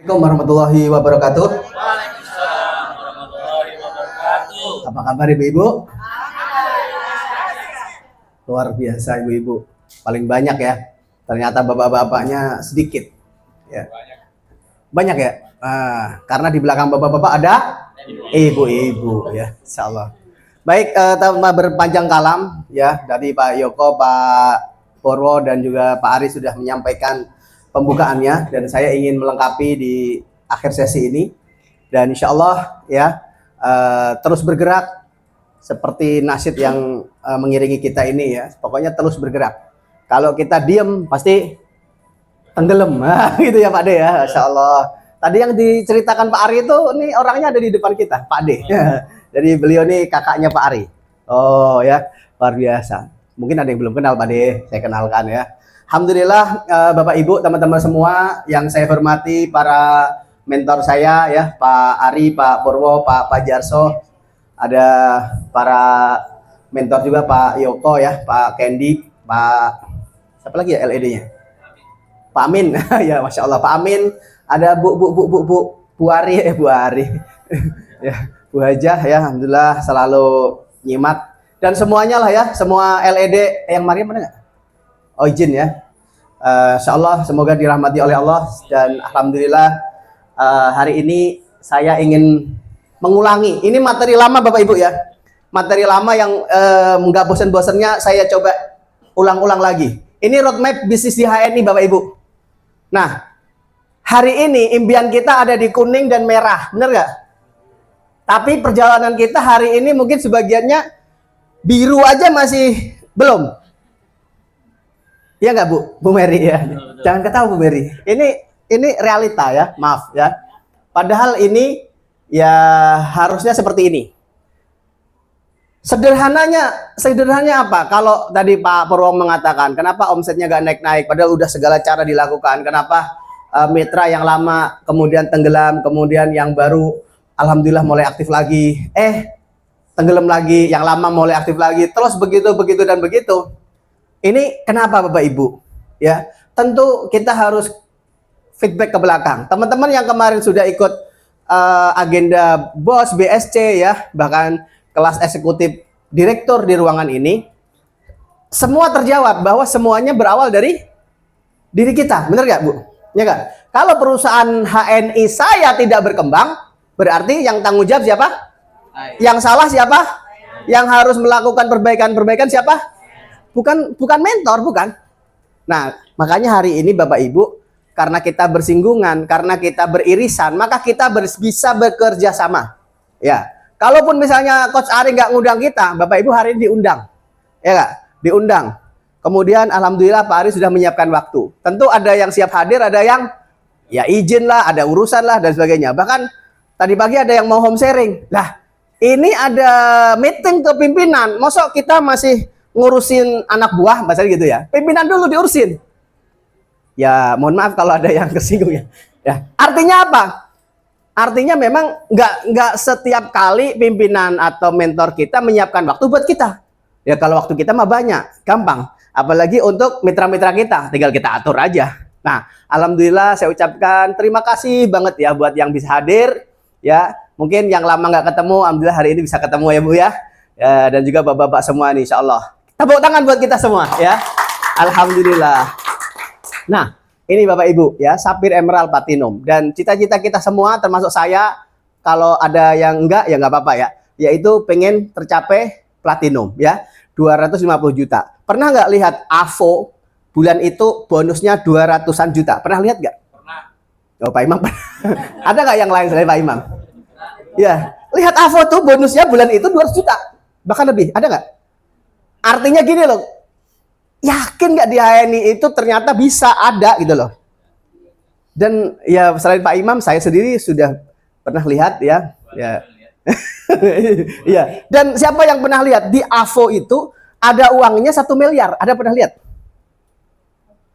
Assalamualaikum warahmatullahi wabarakatuh. Waalaikumsalam warahmatullahi wabarakatuh. Apa kabar ibu-ibu? Luar biasa ibu-ibu. Paling banyak ya. Ternyata bapak-bapaknya sedikit. Ya. Banyak ya. Karena di belakang bapak-bapak ada ibu-ibu ya. Insyaallah. Baik, tanpa berpanjang kalam ya, dari Pak Yoko, Pak Purwo dan juga Pak Ari sudah menyampaikan pembukaannya, dan saya ingin melengkapi di akhir sesi ini. Dan insya Allah ya, terus bergerak seperti nasyid yang mengiringi kita ini ya. Pokoknya terus bergerak. Kalau kita diem pasti tenggelam, gitu ya Pak De ya. Insya Allah. Tadi yang diceritakan Pak Ari itu, ini orangnya ada di depan kita, Pak De. Jadi beliau ini kakaknya Pak Ari. Oh ya, luar biasa. Mungkin ada yang belum kenal Pak De, saya kenalkan ya. Alhamdulillah, Bapak Ibu, teman-teman semua yang saya hormati, para mentor saya ya, Pak Ari, Pak Purwo, Pak Jarso, ada para mentor juga Pak Yoko ya, Pak Kendi, Pak siapa lagi ya LED-nya? Pak Amin. Ya, Masya Allah, Pak Amin. Ada Bu Ari, Bu Ari. Ya, Bu Hajah ya, alhamdulillah selalu nyimak, dan semuanya lah ya, semua LED yang Maria mana nggak? Oh izin ya. Insya Allah semoga dirahmati oleh Allah, dan alhamdulillah hari ini saya ingin mengulangi. Ini materi lama Bapak Ibu ya. Materi lama yang nggak bosan-bosannya saya coba ulang-ulang lagi. Ini roadmap bisnis di HNI Bapak Ibu. Nah, hari ini impian kita ada di kuning dan merah, bener nggak? Tapi perjalanan kita hari ini mungkin sebagiannya biru aja masih belum. Ya nggak Bu Mary ya? Betul. Jangan ketawa Bu Mary. Ini realita ya, maaf ya. Padahal ini ya harusnya seperti ini. Sederhananya apa? Kalau tadi Pak Purwo mengatakan, kenapa omsetnya nggak naik-naik? Padahal udah segala cara dilakukan. Kenapa mitra yang lama kemudian tenggelam, kemudian yang baru alhamdulillah mulai aktif lagi. Tenggelam lagi, yang lama mulai aktif lagi. Terus begitu dan begitu. Ini kenapa Bapak Ibu? Ya, tentu kita harus feedback ke belakang. Teman-teman yang kemarin sudah ikut agenda BOS, BSC ya, bahkan kelas eksekutif direktur di ruangan ini, semua terjawab bahwa semuanya berawal dari diri kita. Benar nggak Bu? Ya nggak? Kalau perusahaan HNI saya tidak berkembang, berarti yang tanggung jawab siapa? Yang salah siapa? Yang harus melakukan perbaikan siapa? Bukan mentor, bukan. Nah, makanya hari ini Bapak Ibu, karena kita bersinggungan, karena kita beririsan, maka kita bisa bekerja sama. Ya, kalaupun misalnya Coach Ari nggak ngundang kita, Bapak Ibu hari ini diundang, ya nggak? Diundang. Kemudian alhamdulillah Pak Ari sudah menyiapkan waktu. Tentu ada yang siap hadir, ada yang ya izin lah, ada urusan lah dan sebagainya. Bahkan tadi pagi ada yang mau home sharing. Lah, ini ada meeting ke pimpinan, mosok kita masih ngurusin anak buah, bahasa gitu ya. Pimpinan dulu diurusin. Ya, mohon maaf kalau ada yang kesinggung ya. Ya, artinya apa? Artinya memang nggak setiap kali pimpinan atau mentor kita menyiapkan waktu buat kita. Ya, kalau waktu kita mah banyak, gampang. Apalagi untuk mitra-mitra kita, tinggal kita atur aja. Nah, alhamdulillah saya ucapkan terima kasih banget ya buat yang bisa hadir. Ya, mungkin yang lama nggak ketemu, alhamdulillah hari ini bisa ketemu ya Bu ya. Ya, dan juga bapak-bapak semua nih, insya Allah. Tepuk tangan buat kita semua ya. Alhamdulillah. Nah, ini Bapak Ibu ya, Sapphire Emerald Platinum, dan cita-cita kita semua termasuk saya, kalau ada yang enggak ya nggak apa-apa ya, yaitu pengen tercapai platinum ya, 250 juta. Pernah nggak lihat AVO bulan itu bonusnya 200-an juta? Pernah lihat nggak? Pernah. Oh, Pak Imam. Ada nggak yang lain selain Pak Imam? Ya, lihat AVO tuh bonusnya bulan itu 200 juta. Bahkan lebih, ada nggak? Artinya gini loh, yakin nggak di HNI itu ternyata bisa ada gitu loh. Dan ya selain Pak Imam, saya sendiri sudah pernah lihat ya. Ya. Iya. Dan siapa yang pernah lihat di AVO itu ada uangnya 1 miliar? Ada pernah lihat?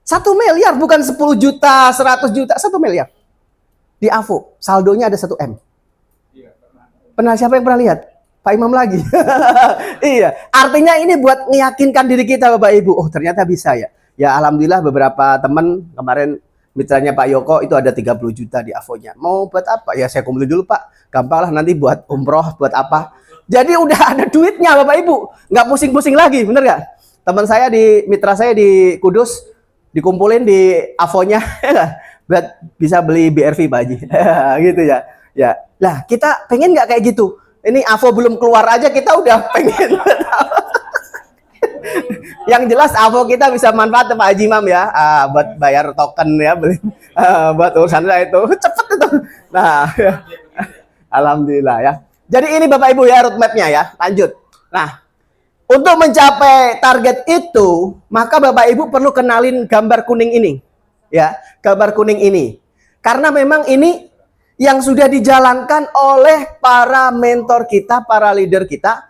1 miliar, bukan 10 juta, 100 juta, 1 miliar. Di AVO, saldonya ada 1 M. Pernah, siapa yang pernah lihat? Pak Imam lagi. Iya, artinya ini buat meyakinkan diri kita Bapak Ibu. Oh, ternyata bisa ya. Ya alhamdulillah beberapa teman kemarin mitranya Pak Yoko itu ada 30 juta di AVO-nya. Mau buat apa? Ya saya kumpulin dulu Pak. Gampang lah nanti buat umroh, buat apa. Jadi udah ada duitnya Bapak Ibu. Nggak pusing-pusing lagi, bener nggak? Teman saya mitra saya di Kudus, dikumpulin di AVO-nya. Buat bisa beli BRV Pak Haji. Gitu ya. Ya, lah kita pengen nggak kayak gitu? Ini AVO belum keluar aja kita udah pengen. Yang jelas AVO kita bisa manfaat Pak Haji Imam ya, buat bayar token ya, beli buat urusan saya itu cepet itu. Nah, ya. Alhamdulillah ya. Jadi ini Bapak Ibu ya roadmap-nya ya. Lanjut. Nah, untuk mencapai target itu, maka Bapak Ibu perlu kenalin gambar kuning ini. Ya, gambar kuning ini. Karena memang ini yang sudah dijalankan oleh para mentor kita, para leader kita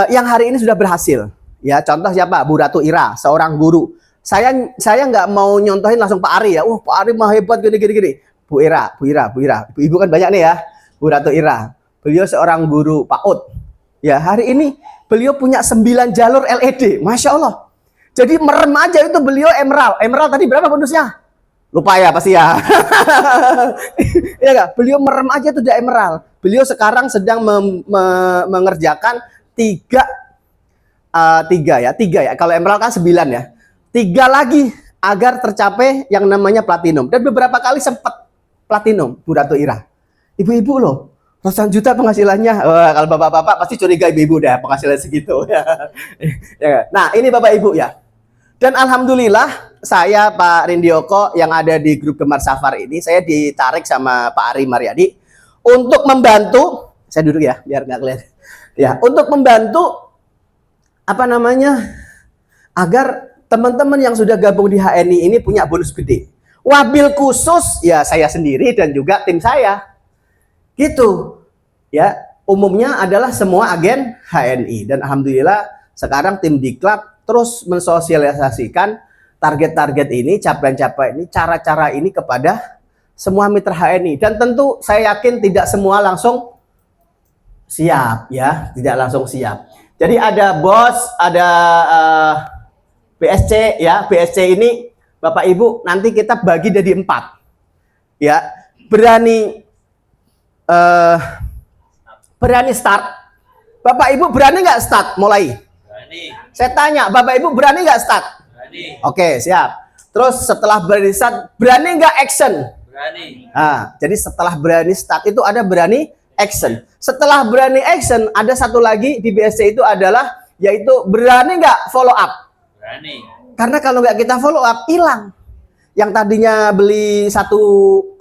yang hari ini sudah berhasil. Ya, contoh siapa? Bu Ratu Ira, seorang guru. Saya nggak mau nyontohin langsung Pak Ari ya. Pak Ari mah hebat gini. Bu Ira. Ibu kan banyak nih ya. Bu Ratu Ira. Beliau seorang guru PAUD. Ya, hari ini beliau punya 9 jalur LED. Masya Allah. Jadi merem aja itu beliau emerald. Emerald tadi berapa bonusnya? Lupa ya pasti ya. Iya nggak? Beliau merem aja itu udah emerald. Beliau sekarang sedang mengerjakan tiga ya. Kalau emerald kan 9 ya. 3 lagi agar tercapai yang namanya platinum. Dan beberapa kali sempat platinum Bu Ratu Ira. Ibu-ibu loh. Ratusan juta penghasilannya. Kalau bapak-bapak pasti curiga ibu-ibu deh penghasilan segitu. Ya. Nah ini Bapak Ibu ya. Dan alhamdulillah saya Pak Rindioko yang ada di grup Gemar Safar ini, saya ditarik sama Pak Ari Mariadi untuk membantu, saya duduk ya biar nggak kelihatan. Ya, untuk membantu apa namanya agar teman-teman yang sudah gabung di HNI ini punya bonus gede. Wabil khusus ya saya sendiri dan juga tim saya. Gitu. Ya, umumnya adalah semua agen HNI dan alhamdulillah sekarang tim Diklat terus mensosialisasikan target-target ini, capaian-capaian ini, cara-cara ini kepada semua mitra HNI. Dan tentu saya yakin tidak semua langsung siap ya, tidak langsung siap. Jadi ada bos, ada BSC ya, BSC ini Bapak Ibu nanti kita bagi jadi 4. Ya, berani start. Bapak Ibu berani nggak start mulai? Berani. Saya tanya, Bapak Ibu berani nggak start? Berani. Oke, siap. Terus setelah berani start, berani nggak action? Berani. Nah, jadi setelah berani start itu ada berani action. Setelah berani action, ada satu lagi di BSC itu adalah, yaitu berani nggak follow up? Berani. Karena kalau nggak kita follow up, hilang. Yang tadinya beli satu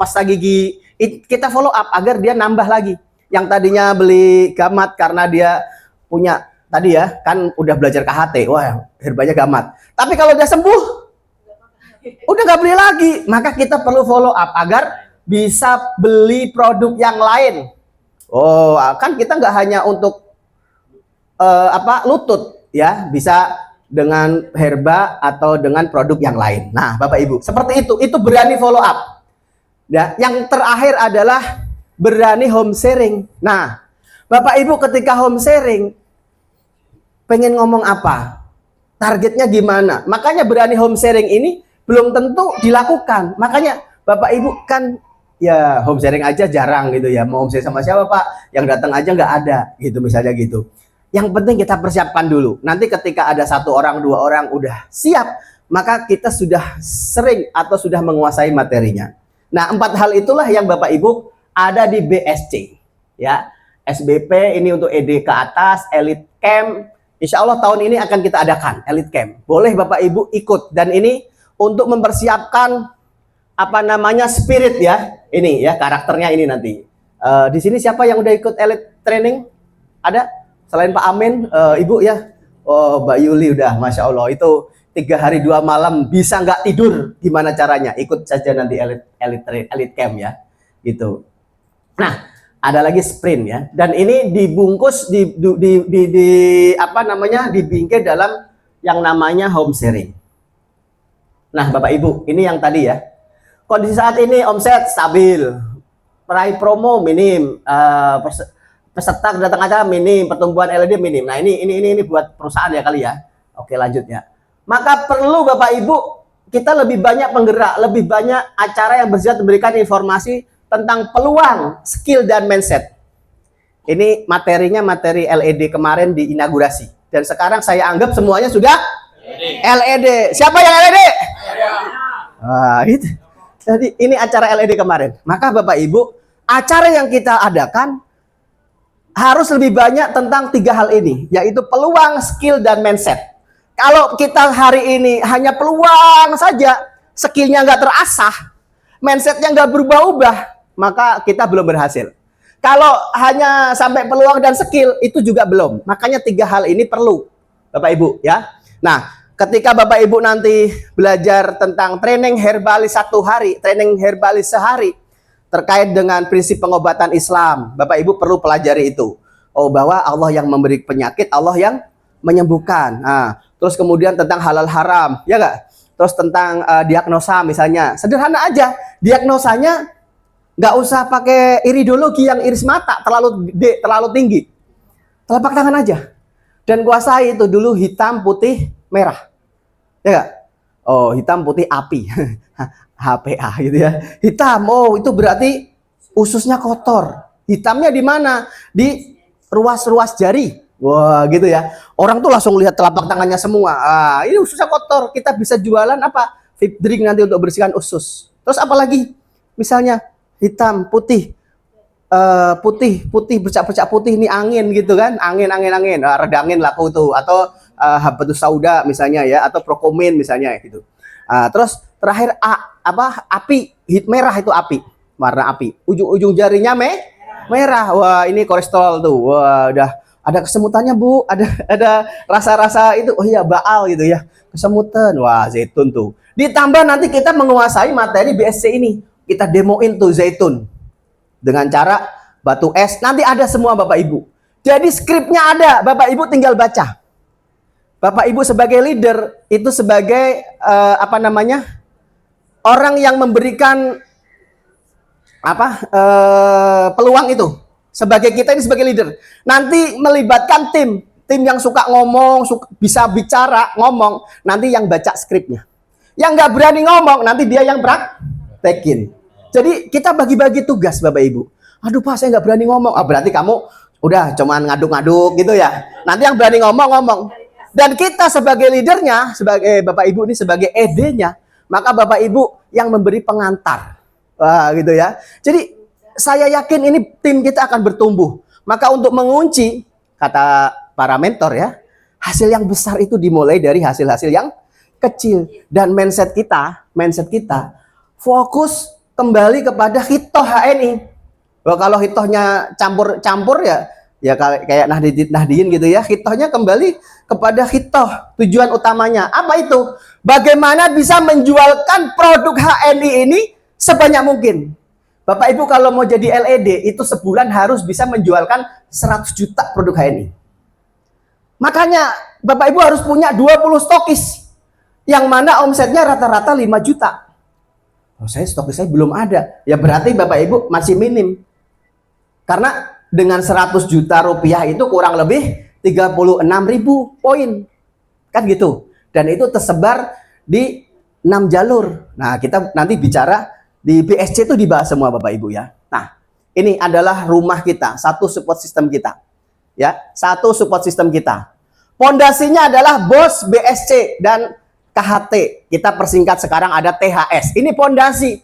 pasta gigi, kita follow up agar dia nambah lagi. Yang tadinya beli gamat karena dia punya tadi ya, kan udah belajar KHT, wah herbanya gamat. Tapi kalau udah sembuh, udah nggak beli lagi. Maka kita perlu follow up agar bisa beli produk yang lain. Oh, kan kita nggak hanya untuk lutut ya, bisa dengan herba atau dengan produk yang lain. Nah, Bapak Ibu, seperti itu berani follow up. Ya, yang terakhir adalah berani home sharing. Nah, Bapak Ibu ketika home sharing pengen ngomong apa? Targetnya gimana? Makanya berani home sharing ini belum tentu dilakukan. Makanya Bapak Ibu kan ya home sharing aja jarang gitu ya. Mau home sharing sama siapa Pak? Yang datang aja nggak ada gitu misalnya gitu. Yang penting kita persiapkan dulu. Nanti ketika ada 1 orang, 2 orang udah siap, maka kita sudah sering atau sudah menguasai materinya. Nah, 4 hal itulah yang Bapak Ibu ada di BSC ya. SBP ini untuk ED ke atas, Elite Camp. Insya Allah tahun ini akan kita adakan Elite Camp. Boleh Bapak Ibu ikut. Dan ini untuk mempersiapkan apa namanya spirit ya. Ini ya karakternya ini nanti. Di sini siapa yang udah ikut Elite Training? Ada? Selain Pak Amin, Ibu ya. Oh, Mbak Yuli udah, Masya Allah. Itu 3 hari 2 malam bisa nggak tidur. Gimana caranya? Ikut saja nanti Elite Camp ya. Gitu. Nah, ada lagi sprint ya, dan ini dibungkus dibingkai dalam yang namanya home sharing. Nah, Bapak Ibu, ini yang tadi ya. Kondisi saat ini omset stabil, peraih promo minim, peserta datang acara minim, pertumbuhan LED minim. Nah, ini buat perusahaan ya kali ya. Oke, lanjut ya. Maka perlu Bapak Ibu kita lebih banyak penggerak, lebih banyak acara yang bersifat memberikan informasi tentang peluang, skill, dan mindset. Ini materinya materi LED kemarin di inaugurasi. Dan sekarang saya anggap semuanya sudah LED. Siapa yang LED? Wah, itu. Jadi ini acara LED kemarin. Maka Bapak Ibu, acara yang kita adakan harus lebih banyak tentang 3 hal ini, yaitu peluang, skill, dan mindset. Kalau kita hari ini hanya peluang saja, skillnya nggak terasah, mindsetnya nggak berubah-ubah, maka kita belum berhasil. Kalau hanya sampai peluang dan skill, itu juga belum. Makanya 3 hal ini perlu, Bapak Ibu, ya. Nah, ketika Bapak Ibu nanti belajar tentang training herbalis 1 hari, training herbalis sehari, terkait dengan prinsip pengobatan Islam, Bapak Ibu perlu pelajari itu. Oh, bahwa Allah yang memberi penyakit, Allah yang menyembuhkan. Nah, terus kemudian tentang halal haram, ya nggak? Terus tentang diagnosa misalnya, sederhana aja. Diagnosanya nggak usah pakai iridologi yang iris mata terlalu gede, terlalu tinggi. Telapak tangan aja. Dan kuasai itu dulu hitam, putih, merah. Ya nggak? Oh, hitam, putih, api. HPA gitu ya. Hitam, oh itu berarti ususnya kotor. Hitamnya di mana? Di ruas-ruas jari. Wah, gitu ya. Orang tuh langsung lihat telapak tangannya semua. Ah, ini ususnya kotor. Kita bisa jualan apa? Vape drink nanti untuk bersihkan usus. Terus apalagi? Misalnya hitam, putih, putih, bercak-bercak putih, ini angin gitu kan? Angin. Reda angin laku tuh. Atau habatus sauda misalnya ya, atau prokomin misalnya gitu. Terus terakhir api, merah itu api, warna api. Ujung-ujung jarinya merah. Wah, ini kolesterol tuh. Wah, udah ada kesemutannya, Bu. Ada rasa-rasa itu. Oh iya, baal gitu ya. Kesemutan. Wah, zaitun tuh. Ditambah nanti kita menguasai materi BSC ini. Kita demoin tuh zaitun dengan cara batu es. Nanti ada semua Bapak Ibu. Jadi skripnya ada, Bapak Ibu tinggal baca. Bapak Ibu sebagai leader itu sebagai orang yang memberikan peluang itu. Sebagai kita ini sebagai leader. Nanti melibatkan tim yang suka ngomong, bisa bicara, ngomong. Nanti yang baca skripnya. Yang nggak berani ngomong, nanti dia yang praktekin. Jadi kita bagi-bagi tugas Bapak Ibu. Aduh Pak, saya nggak berani ngomong. Berarti kamu udah cuman ngaduk-ngaduk gitu ya. Nanti yang berani ngomong. Dan kita sebagai leadernya, sebagai Bapak Ibu ini sebagai ED-nya, maka Bapak Ibu yang memberi pengantar. Wah, gitu ya. Jadi saya yakin ini tim kita akan bertumbuh. Maka untuk mengunci, kata para mentor ya, hasil yang besar itu dimulai dari hasil-hasil yang kecil. Dan mindset kita fokus kembali kepada hitoh HNI. Wah, kalau hitohnya campur ya kayak Nahdiyin gitu ya. Hitohnya kembali kepada hitoh, tujuan utamanya. Apa itu? Bagaimana bisa menjualkan produk HNI ini sebanyak mungkin. Bapak Ibu kalau mau jadi LED itu sebulan harus bisa menjualkan 100 juta produk HNI. Makanya Bapak Ibu harus punya 20 stokis. Yang mana omsetnya rata-rata 5 juta. Oh, stokis saya belum ada. Ya berarti Bapak Ibu masih minim. Karena dengan 100 juta rupiah itu kurang lebih 36.000 poin. Kan gitu. Dan itu tersebar di 6 jalur. Nah, kita nanti bicara di BSC itu dibahas semua Bapak Ibu ya. Nah, ini adalah rumah kita, satu support system kita. Ya, satu support system kita. Pondasinya adalah BOS, BSC dan KHT. Kita persingkat sekarang ada THS. Ini pondasi.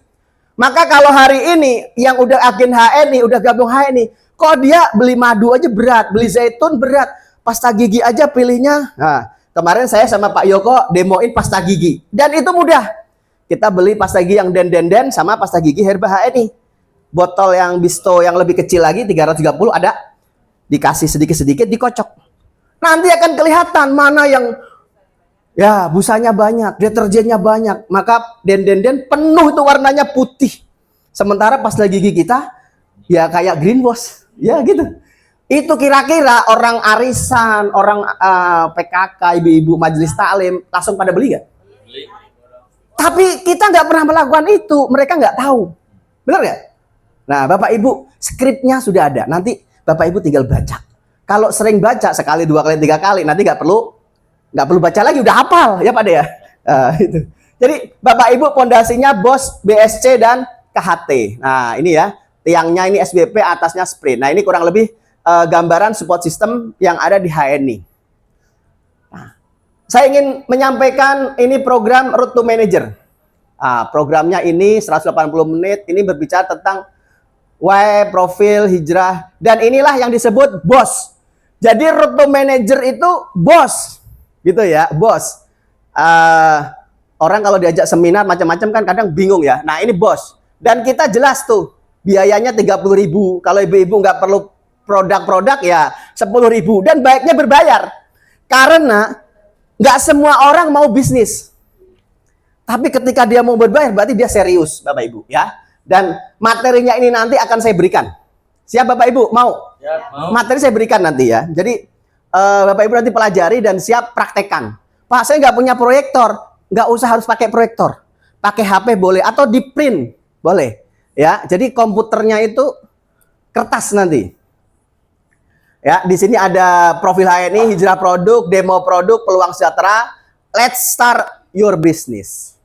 Maka kalau hari ini yang udah agen HNI, udah gabung HNI, kok dia beli madu aja berat, beli zaitun berat, pasta gigi aja pilihnya. Nah, kemarin saya sama Pak Yoko demoin pasta gigi. Dan itu mudah. Kita beli pasta gigi yang den sama pasta gigi Herba HNI. Botol yang Bisto yang lebih kecil lagi 330 ada, dikasih sedikit-sedikit dikocok. Nanti akan kelihatan mana yang ya busanya banyak, deterjennya banyak, maka den penuh itu warnanya putih. Sementara pasta gigi kita ya kayak greenwash, ya gitu. Itu kira-kira orang arisan, orang PKK, ibu-ibu majelis taklim langsung pada beli nggak? Tapi kita nggak pernah melakukan itu, mereka nggak tahu, benar nggak? Nah, Bapak Ibu skripnya sudah ada, nanti Bapak Ibu tinggal baca. Kalau sering baca sekali, 2 kali, 3 kali, nanti nggak perlu baca lagi, udah hafal ya Pak De ya. Itu. Jadi Bapak Ibu pondasinya BOS, BSC dan KHT. Nah, ini ya, tiangnya ini SBP, atasnya Sprint. Nah, ini kurang lebih gambaran support system yang ada di HNI. Nah, saya ingin menyampaikan ini program Road to Manager. Nah, programnya ini 180 menit, ini berbicara tentang why, profil, hijrah, dan inilah yang disebut BOS. Jadi Road to Manager itu BOS, gitu ya, BOS. Orang kalau diajak seminar macam-macam kan kadang bingung ya. Nah, ini BOS. Dan kita jelas tuh, biayanya 30.000. Kalau ibu-ibu nggak perlu produk-produk ya 10.000. Dan baiknya berbayar. Karena nggak semua orang mau bisnis. Tapi ketika dia mau berbayar, berarti dia serius, Bapak Ibu ya. Dan materinya ini nanti akan saya berikan. Siap Bapak Ibu? Mau? Ya, mau. Materi saya berikan nanti ya. Jadi Bapak Ibu nanti pelajari dan siap praktekkan. Pak, saya nggak punya proyektor. Nggak usah harus pakai proyektor. Pakai HP boleh atau di print boleh. Ya, jadi komputernya itu kertas nanti. Ya, di sini ada profil HNI, hijrah produk, demo produk, peluang sejahtera. Let's start your business.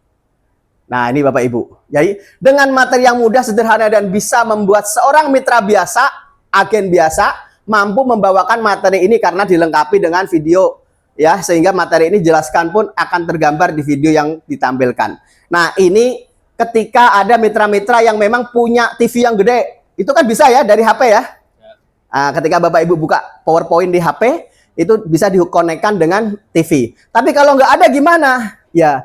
Nah, ini Bapak Ibu. Jadi, dengan materi yang mudah, sederhana, dan bisa membuat seorang mitra biasa, agen biasa, mampu membawakan materi ini karena dilengkapi dengan video. Ya, sehingga materi ini jelaskan pun akan tergambar di video yang ditampilkan. Nah, ini ketika ada mitra-mitra yang memang punya TV yang gede, itu kan bisa ya dari HP ya. Nah, ketika Bapak Ibu buka PowerPoint di HP, itu bisa dikonekkan dengan TV. Tapi kalau nggak ada gimana? Ya,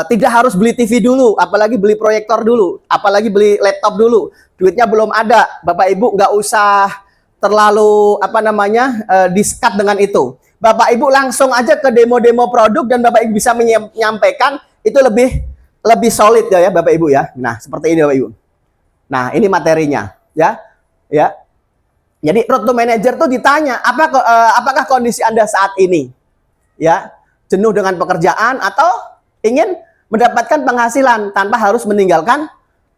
tidak harus beli TV dulu, apalagi beli proyektor dulu, apalagi beli laptop dulu. Duitnya belum ada, Bapak Ibu nggak usah terlalu di-cut dengan itu. Bapak Ibu langsung aja ke demo-demo produk dan Bapak Ibu bisa menyampaikan itu lebih solid ya Bapak Ibu ya. Nah, seperti ini Bapak Ibu. Nah, ini materinya ya. Ya. Jadi Road to Manager tuh ditanya, apakah kondisi Anda saat ini ya jenuh dengan pekerjaan atau ingin mendapatkan penghasilan tanpa harus meninggalkan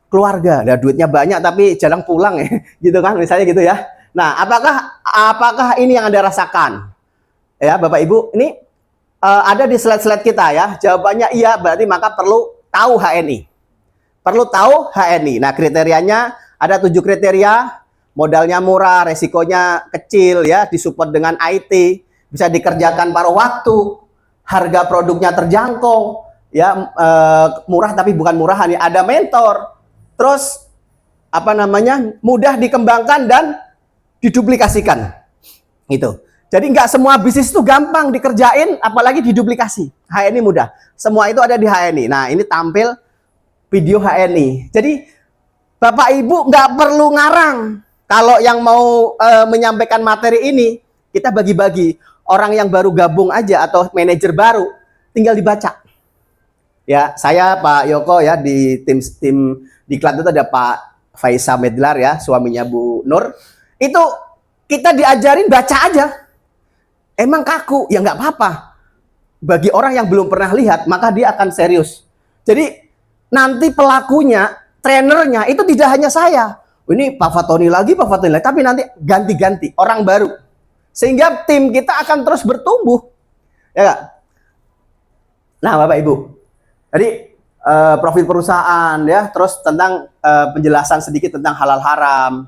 keluarga. Nah, duitnya banyak tapi jarang pulang ya. Gitu kan misalnya gitu ya. Nah, apakah ini yang Anda rasakan? Ya, Bapak Ibu, ini ada di slide-slide kita ya. Jawabannya iya, berarti maka perlu tahu HNI. Perlu tahu HNI. Nah, kriterianya ada 7 kriteria. Modalnya murah, resikonya kecil ya, disupport dengan IT, bisa dikerjakan paruh waktu, harga produknya terjangkau, ya murah tapi bukan murahan ya, ada mentor. Terus mudah dikembangkan dan diduplikasikan. Gitu. Jadi nggak semua bisnis itu gampang dikerjain, apalagi diduplikasi. HNI mudah. Semua itu ada di HNI. Nah, ini tampil video HNI. Jadi Bapak Ibu nggak perlu ngarang. Kalau yang mau menyampaikan materi ini, kita bagi-bagi. Orang yang baru gabung aja atau manajer baru, tinggal dibaca. Ya, saya Pak Yoko ya di tim Diklat itu ada Pak Faisal Medlar ya, suaminya Bu Nur. Itu kita diajarin baca aja. Emang kaku, ya nggak apa-apa. Bagi orang yang belum pernah lihat, maka dia akan serius. Jadi nanti pelakunya, trenernya itu tidak hanya saya. Ini Pak Fatoni lagi, tapi nanti ganti-ganti orang baru. Sehingga tim kita akan terus bertumbuh. Ya nggak? Nah, Bapak Ibu. Jadi profil perusahaan ya, terus tentang penjelasan sedikit tentang halal haram.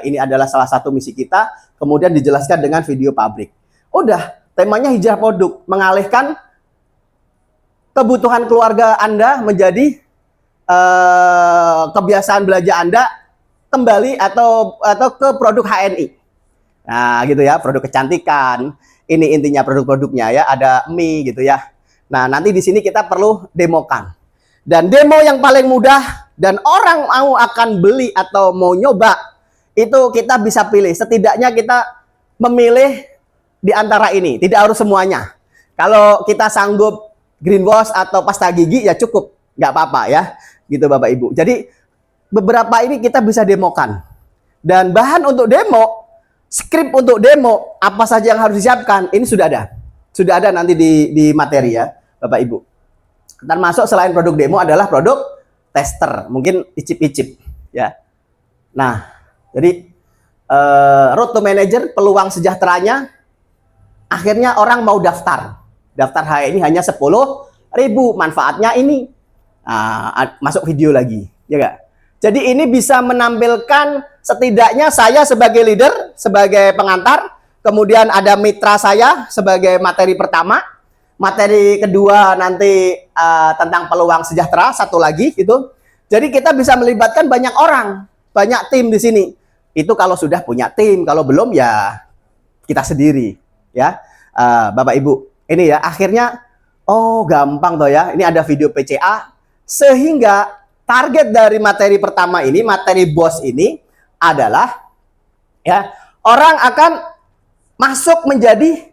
Ini adalah salah satu misi kita. Kemudian dijelaskan dengan video pabrik. Udah, temanya hijrah produk, mengalihkan kebutuhan keluarga Anda menjadi kebiasaan belanja Anda kembali atau ke produk HNI. Nah, gitu ya, produk kecantikan. Ini intinya produk-produknya ya, ada mie gitu ya. Nah, nanti di sini kita perlu demokan. Dan demo yang paling mudah dan orang mau akan beli atau mau nyoba, itu kita bisa pilih. Setidaknya kita memilih di antara ini, tidak harus semuanya. Kalau kita sanggup greenwash atau pasta gigi ya cukup, nggak apa-apa ya, gitu Bapak Ibu. Jadi beberapa ini kita bisa demokan. Dan bahan untuk demo, skrip untuk demo, apa saja yang harus disiapkan, ini sudah ada nanti di materi ya, Bapak Ibu. Termasuk selain produk demo adalah produk tester, mungkin icip-icip ya. Nah, jadi Road to Manager, peluang sejahteranya. Akhirnya orang mau daftar HNI hanya 10 ribu, manfaatnya ini. Masuk video lagi, ya nggak? Jadi ini bisa menampilkan setidaknya saya sebagai leader, sebagai pengantar, kemudian ada mitra saya sebagai materi pertama, materi kedua nanti tentang peluang sejahtera, satu lagi gitu. Jadi kita bisa melibatkan banyak orang, banyak tim di sini. Itu kalau sudah punya tim, kalau belum ya kita sendiri, ya. Bapak Ibu, ini ya akhirnya, oh gampang toh ya, ini ada video PCA, sehingga target dari materi pertama ini, materi BOS ini adalah ya orang akan masuk menjadi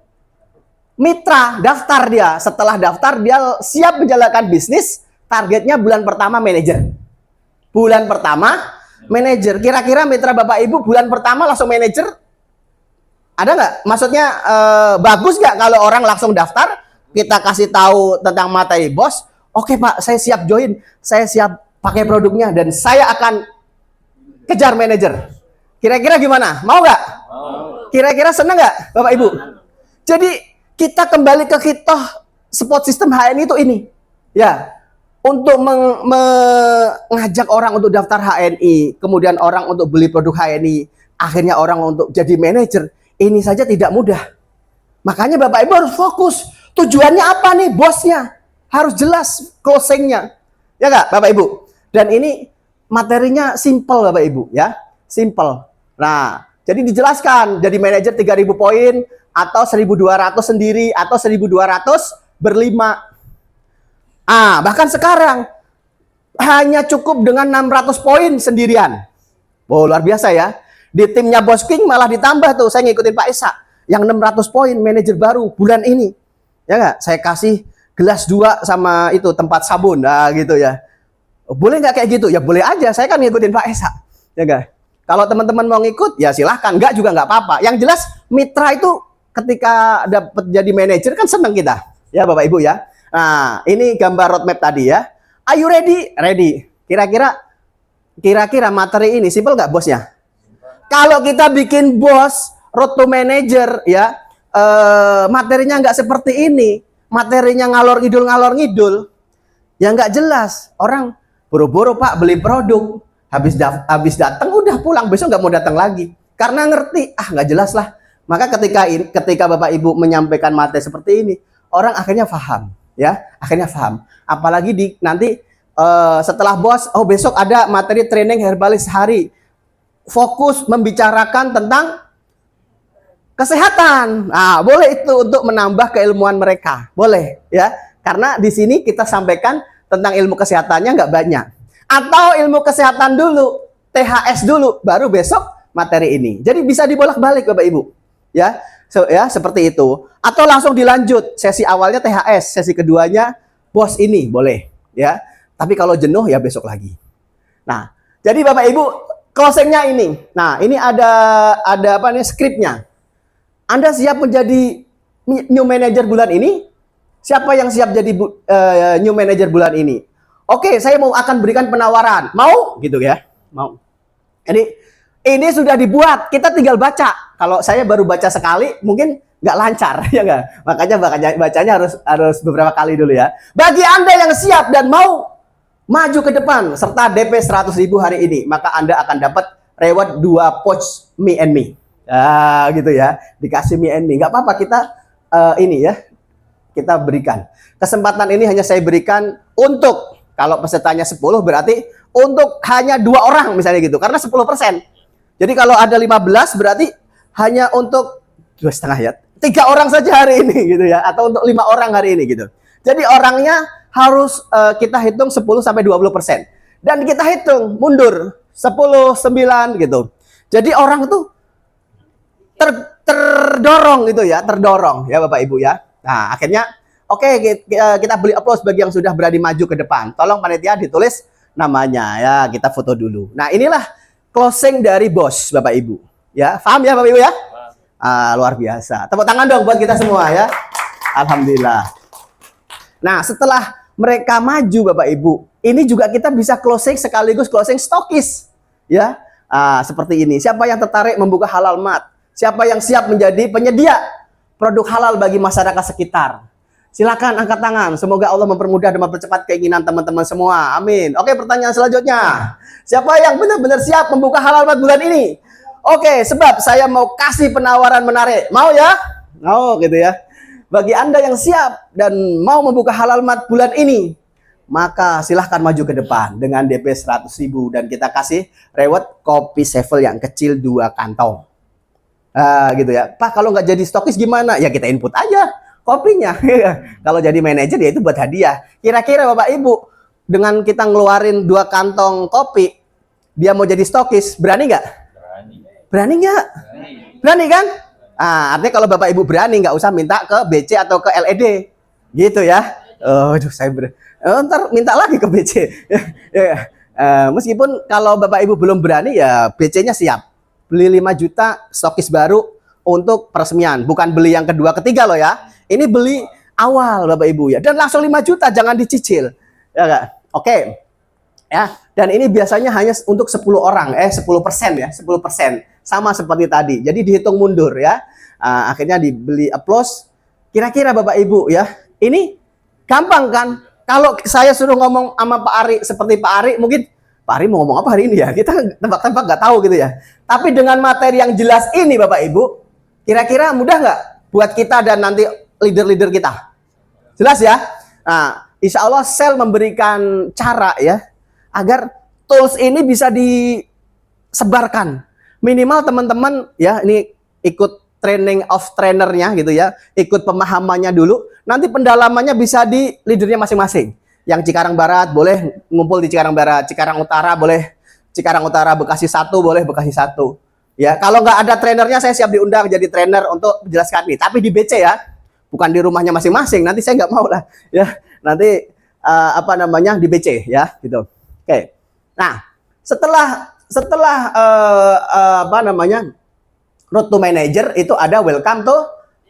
mitra, daftar dia. Setelah daftar dia siap menjalankan bisnis, targetnya bulan pertama manajer. Bulan pertama manajer. Kira-kira mitra Bapak Ibu bulan pertama langsung manajer? Ada nggak? Maksudnya bagus nggak kalau orang langsung daftar, kita kasih tahu tentang materi BOS, oke Pak, saya siap join, saya siap pakai produknya, dan saya akan kejar manajer. Kira-kira gimana? Mau nggak? Kira-kira seneng nggak Bapak Ibu? Jadi kita kembali ke kita support system HNI itu ini. Ya, untuk mengajak orang untuk daftar HNI, kemudian orang untuk beli produk HNI, akhirnya orang untuk jadi manajer, ini saja tidak mudah. Makanya Bapak Ibu harus fokus. Tujuannya apa nih, bosnya? Harus jelas closingnya. Ya nggak Bapak Ibu? Dan ini materinya simple Bapak Ibu ya. Simple. Nah, jadi dijelaskan jadi manajer 3.000 poin atau 1.200 sendiri atau 1.200 berlima. Bahkan sekarang hanya cukup dengan 600 poin sendirian. Oh, luar biasa ya. Di timnya Bos King malah ditambah tuh, saya ngikutin Pak Esa yang 600 poin manajer baru bulan ini. Ya nggak? Saya kasih gelas 2 sama itu tempat sabun. Nah, gitu ya. Boleh nggak kayak gitu? Ya boleh aja, saya kan ngikutin Pak Esa. Ya nggak? Kalau teman-teman mau ngikut, ya silahkan. Nggak juga nggak apa-apa. Yang jelas mitra itu ketika dapat jadi manajer kan seneng kita. Ya Bapak Ibu ya. Nah, ini gambar roadmap tadi ya. Are you ready? Ready. Kira-kira materi ini simple nggak bosnya? Kalau kita bikin bos, road to manager ya, materinya nggak seperti ini. Materinya ngalor ngidul, ya nggak jelas. Orang boro-boro Pak beli produk, habis datang udah pulang, besok nggak mau datang lagi karena ngerti nggak jelas lah. Maka ketika Bapak Ibu menyampaikan materi seperti ini, orang akhirnya paham, ya, akhirnya paham. Apalagi nanti setelah bos, oh besok ada materi training herbalis sehari, fokus membicarakan tentang kesehatan. Boleh itu untuk menambah keilmuan mereka. Boleh, ya. Karena di sini kita sampaikan tentang ilmu kesehatannya nggak banyak. Atau ilmu kesehatan dulu, THS dulu, baru besok materi ini. Jadi bisa dibolak-balik Bapak Ibu. Ya, seperti itu. Atau langsung dilanjut. Sesi awalnya THS, sesi keduanya bos ini, boleh, ya. Tapi kalau jenuh ya besok lagi. Nah, jadi Bapak Ibu, closing-nya ini. Nah, ini ada apa nih skripnya. Anda siap menjadi new manager bulan ini? Siapa yang siap jadi new manager bulan ini? Oke, saya akan berikan penawaran. Mau? Gitu ya. Mau. Ini sudah dibuat. Kita tinggal baca. Kalau saya baru baca sekali, mungkin nggak lancar, ya nggak? Makanya bacanya harus beberapa kali dulu ya. Bagi Anda yang siap dan mau maju ke depan serta DP 100.000 hari ini, maka Anda akan dapat reward 2 pouch Me and Me. Gitu ya, dikasih Me and Me, nggak apa-apa, kita ini ya, kita berikan kesempatan ini. Hanya saya berikan untuk, kalau pesertanya 10 berarti untuk hanya 2 orang misalnya gitu, karena 10%. Jadi kalau ada 15 berarti hanya untuk 2,5 ya, 3 orang saja hari ini gitu ya, atau untuk 5 orang hari ini gitu. Jadi orangnya harus kita hitung 10-20%, dan kita hitung mundur 10, 9 gitu. Jadi orang tuh terdorong gitu ya, terdorong ya Bapak Ibu ya. Nah, akhirnya oke, kita beri aplaus bagi yang sudah berani maju ke depan. Tolong panitia ditulis namanya ya, kita foto dulu. Nah, inilah closing dari bos Bapak Ibu. Ya, paham ya Bapak Ibu ya? Luar biasa. Tepuk tangan dong buat kita semua ya. Alhamdulillah. Nah, setelah mereka maju Bapak Ibu, ini juga kita bisa closing sekaligus closing stokis. Ya, seperti ini. Siapa yang tertarik membuka halal mat? Siapa yang siap menjadi penyedia produk halal bagi masyarakat sekitar? Silakan angkat tangan. Semoga Allah mempermudah dan mempercepat keinginan teman-teman semua. Amin. Oke, pertanyaan selanjutnya. Siapa yang benar-benar siap membuka halal mat bulan ini? Oke, sebab saya mau kasih penawaran menarik. Mau ya? Mau gitu ya. Bagi Anda yang siap dan mau membuka halal mat bulan ini, maka silahkan maju ke depan dengan DP 100.000 dan kita kasih reward kopi sevel yang kecil 2 kantong. Gitu ya. Pak, kalau nggak jadi stokis gimana? Ya kita input aja kopinya. Kalau jadi manajer ya itu buat hadiah. Kira-kira Bapak Ibu dengan kita ngeluarin 2 kantong kopi, dia mau jadi stokis, berani nggak? Berani nggak? Berani kan? Artinya kalau Bapak Ibu berani nggak usah minta ke BC atau ke LED, gitu ya. Aduh, ntar minta lagi ke BC. Meskipun kalau Bapak Ibu belum berani ya BC-nya siap. Beli 5 juta stokis baru untuk peresmian, bukan beli yang kedua ketiga loh ya. Ini beli awal Bapak Ibu ya, dan langsung 5 juta, jangan dicicil. Ya enggak? Oke. Ya, dan ini biasanya hanya untuk 10 orang, 10% ya, 10%. Sama seperti tadi. Jadi dihitung mundur ya. Akhirnya dibeli applause. Kira-kira Bapak Ibu ya, ini gampang kan? Kalau saya suruh ngomong sama Pak Ari seperti Pak Ari, mungkin Pak Ari mau ngomong apa hari ini ya? Kita tebak-tebak nggak tahu gitu ya. Tapi dengan materi yang jelas ini Bapak Ibu, kira-kira mudah nggak buat kita dan nanti leader-leader kita? Jelas ya? Nah, insya Allah Sel memberikan cara ya, agar tools ini bisa disebarkan. Minimal teman-teman ya, ini ikut training of trainernya gitu ya, ikut pemahamannya dulu. Nanti pendalamannya bisa di leadernya masing-masing. Yang Cikarang Barat boleh ngumpul di Cikarang Barat, Cikarang Utara boleh Cikarang Utara, Bekasi 1 boleh Bekasi 1. Ya, kalau nggak ada trainernya saya siap diundang jadi trainer untuk menjelaskan ini. Tapi di BC ya, bukan di rumahnya masing-masing. Nanti saya nggak mau lah ya. Nanti di BC ya gitu. Oke. Nah, setelah road to manager itu ada welcome to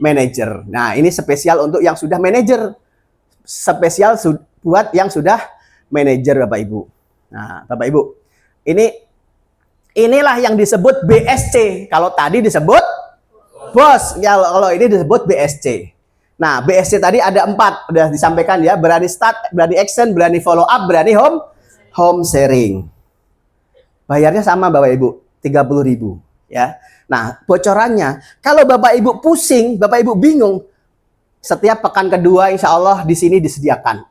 manager. Nah, ini spesial untuk yang sudah manager. Spesial buat yang sudah manajer Bapak Ibu. Nah, Bapak Ibu, inilah yang disebut BSC. Kalau tadi disebut bos, ya kalau ini disebut BSC. Nah, BSC tadi ada 4, udah disampaikan ya, berani start, berani action, berani follow up, berani home sharing. Bayarnya sama Bapak Ibu, 30.000 ya. Nah, bocorannya, kalau Bapak Ibu pusing, Bapak Ibu bingung, setiap pekan kedua insya Allah di sini disediakan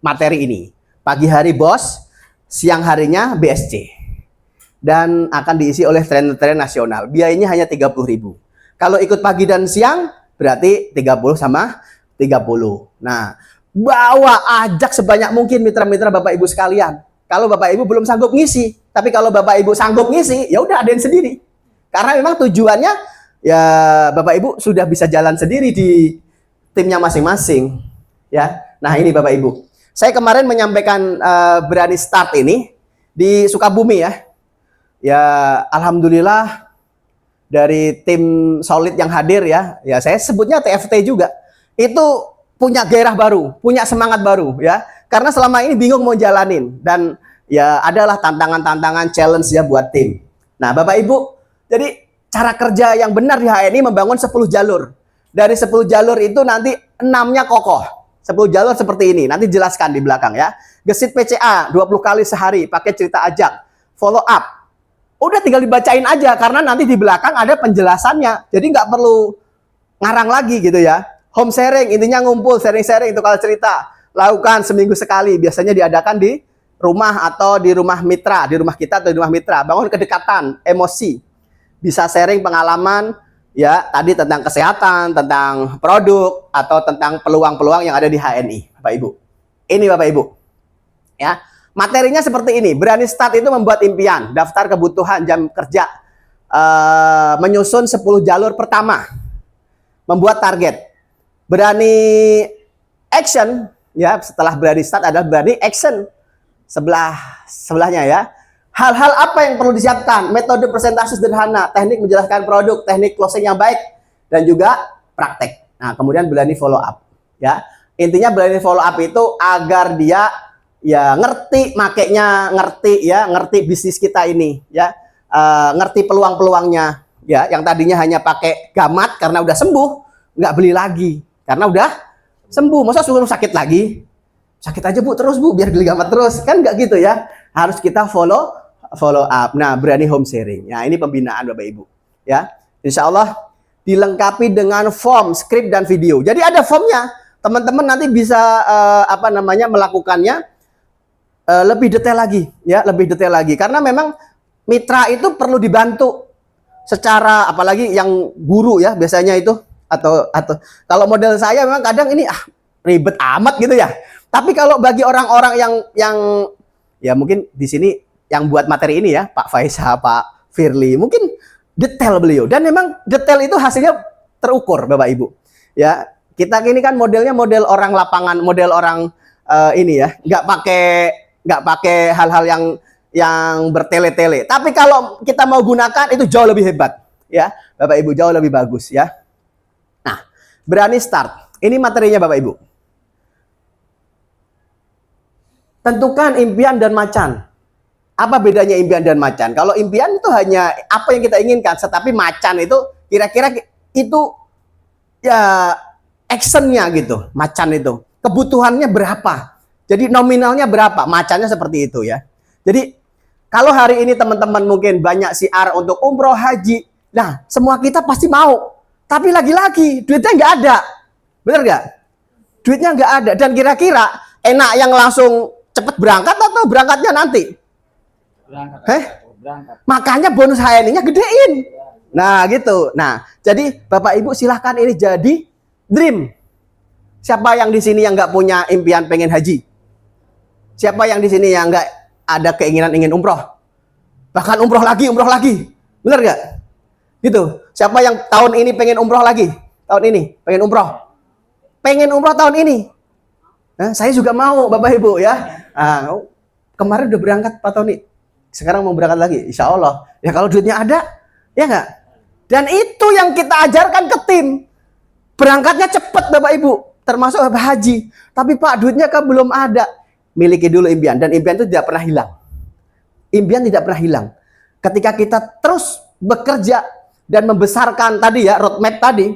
materi ini. Pagi hari bos, siang harinya BSC. Dan akan diisi oleh trainer-trainer nasional. Biayanya hanya 30.000. Kalau ikut pagi dan siang, berarti 30 sama 30. Nah, ajak sebanyak mungkin mitra-mitra Bapak Ibu sekalian. Kalau Bapak Ibu belum sanggup ngisi, tapi kalau Bapak Ibu sanggup ngisi, ya udah adain sendiri. Karena memang tujuannya ya Bapak Ibu sudah bisa jalan sendiri di timnya masing-masing. Ya. Nah, ini Bapak Ibu. Saya kemarin menyampaikan berani start ini di Sukabumi ya. Ya, alhamdulillah dari tim solid yang hadir ya. Ya, saya sebutnya TFT juga. Itu punya gairah baru, punya semangat baru ya. Karena selama ini bingung mau jalanin dan ya adalah tantangan-tantangan challenge ya buat tim. Nah, Bapak Ibu, jadi cara kerja yang benar di HNI membangun 10 jalur. Dari 10 jalur itu nanti 6-nya kokoh. 10 jalur seperti ini, nanti jelaskan di belakang ya. Gesit PCA 20 kali sehari, pakai cerita ajak. Follow up. Udah tinggal dibacain aja, karena nanti di belakang ada penjelasannya. Jadi nggak perlu ngarang lagi gitu ya. Home sharing, intinya ngumpul, sharing-sharing itu kalau cerita. Lakukan seminggu sekali, biasanya diadakan di rumah atau di rumah mitra, di rumah kita atau di rumah mitra. Bangun kedekatan, emosi. Bisa sharing pengalaman, ya, tadi tentang kesehatan, tentang produk, atau tentang peluang-peluang yang ada di HNI, Bapak Ibu. Ini Bapak Ibu. Ya, materinya seperti ini. Berani start itu membuat impian, daftar kebutuhan jam kerja, menyusun 10 jalur pertama, membuat target. Berani action, ya, setelah berani start adalah berani action. Sebelahnya ya. Hal-hal apa yang perlu disiapkan? Metode presentasi sederhana, teknik menjelaskan produk, teknik closing yang baik, dan juga praktek. Nah, kemudian berani follow up. Ya, intinya berani follow up itu agar dia ya ngerti makainya, ngerti bisnis kita ini, ya, ngerti peluang-peluangnya. Ya, yang tadinya hanya pakai gamat karena udah sembuh, nggak beli lagi karena udah sembuh. Masa suruh sakit lagi? Sakit aja Bu, terus Bu, biar geligamat terus. Kan nggak gitu ya. Harus kita follow up. Nah, berani home sharing. Ya, ini pembinaan Bapak Ibu. Ya, insya Allah dilengkapi dengan form, skrip dan video. Jadi ada formnya. Teman-teman nanti bisa melakukannya lebih detail lagi, ya, lebih detail lagi. Karena memang mitra itu perlu dibantu secara, apalagi yang guru ya biasanya itu, atau kalau model saya memang kadang ini ribet amat gitu ya. Tapi kalau bagi orang-orang yang ya mungkin di sini yang buat materi ini ya, Pak Faisal, Pak Firly, mungkin detail beliau, dan memang detail itu hasilnya terukur Bapak Ibu. Ya, kita ini kan modelnya model orang lapangan, model orang ini ya, nggak pakai hal-hal yang bertele-tele. Tapi kalau kita mau gunakan itu jauh lebih hebat ya, Bapak Ibu, jauh lebih bagus ya. Nah, berani start. Ini materinya Bapak Ibu. Tentukan impian dan macan. Apa bedanya impian dan macan? Kalau impian itu hanya apa yang kita inginkan, tetapi macan itu kira-kira itu ya actionnya gitu. Macan itu kebutuhannya berapa? Jadi nominalnya berapa? Macannya seperti itu ya. Jadi kalau hari ini teman-teman mungkin banyak siar untuk umroh haji, nah semua kita pasti mau. Tapi lagi-lagi duitnya nggak ada, bener nggak? Duitnya nggak ada. Dan kira-kira enak yang langsung cepat berangkat atau berangkatnya nanti? Berangkat. Makanya bonus HNI-nya gedein. Nah gitu. Nah jadi Bapak Ibu silahkan ini jadi dream. Siapa yang di sini yang nggak punya impian pengen haji? Siapa yang di sini yang nggak ada keinginan ingin umroh? Bahkan umroh lagi, bener nggak? Gitu. Siapa yang tahun ini pengen umroh lagi? Tahun ini pengen umroh? Pengen umroh tahun ini? Nah, saya juga mau, Bapak Ibu ya. Kemarin udah berangkat Pak Tony, sekarang mau berangkat lagi, insya Allah. Ya kalau duitnya ada, ya nggak? Dan itu yang kita ajarkan ke tim. Berangkatnya cepat Bapak Ibu, termasuk haji. Tapi Pak, duitnya kan belum ada. Miliki dulu impian, dan impian itu tidak pernah hilang. Impian tidak pernah hilang. Ketika kita terus bekerja dan membesarkan tadi ya, roadmap tadi,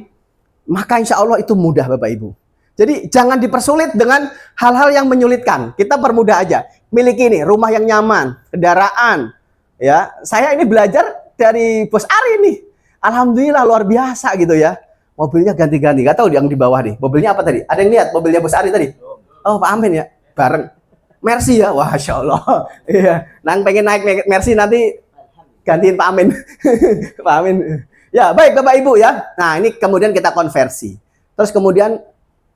maka insya Allah itu mudah Bapak Ibu. Jadi jangan dipersulit dengan hal-hal yang menyulitkan. Kita permudah aja. Miliki ini rumah yang nyaman, kendaraan. Ya, saya ini belajar dari Bos Ari nih. Alhamdulillah luar biasa gitu ya. Mobilnya ganti-ganti. Gak tahu yang di bawah nih. Mobilnya apa tadi? Ada yang lihat mobilnya Bos Ari tadi? Oh, Pak Amin ya. Bareng. Mercy ya. Wah, Masya Allah. Iya. Nang pengen naik Mercy nanti gantiin Pak Amin. Pak Amin. Ya, baik Bapak Ibu ya. Nah, ini kemudian kita konversi. Terus kemudian